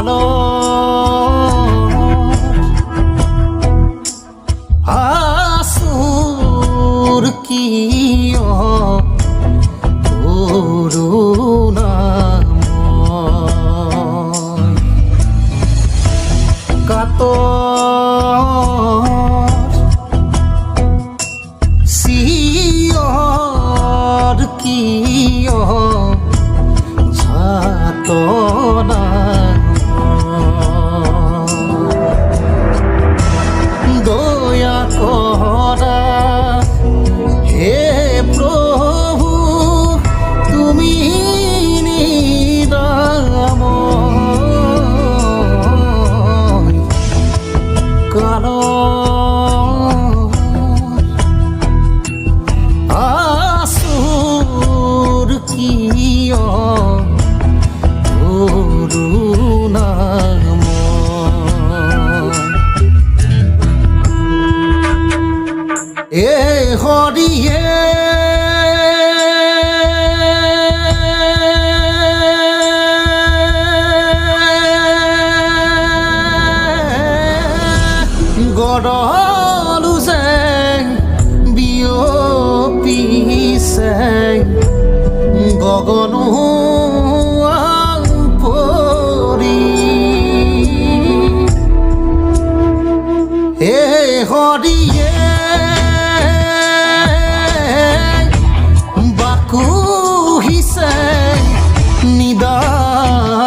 কালো আসুর কিয় করুণাময় কাতর সিয়র কিয় যাতনা দয়া করা হে প্রভু তুমি নিরাময় কালো আসুর কিয় এ হরিয়ে গড়লু যেং বিয়পিছে গগনো পৰি হে হৰিয়ে বাকুহিছে নিদাৰুণে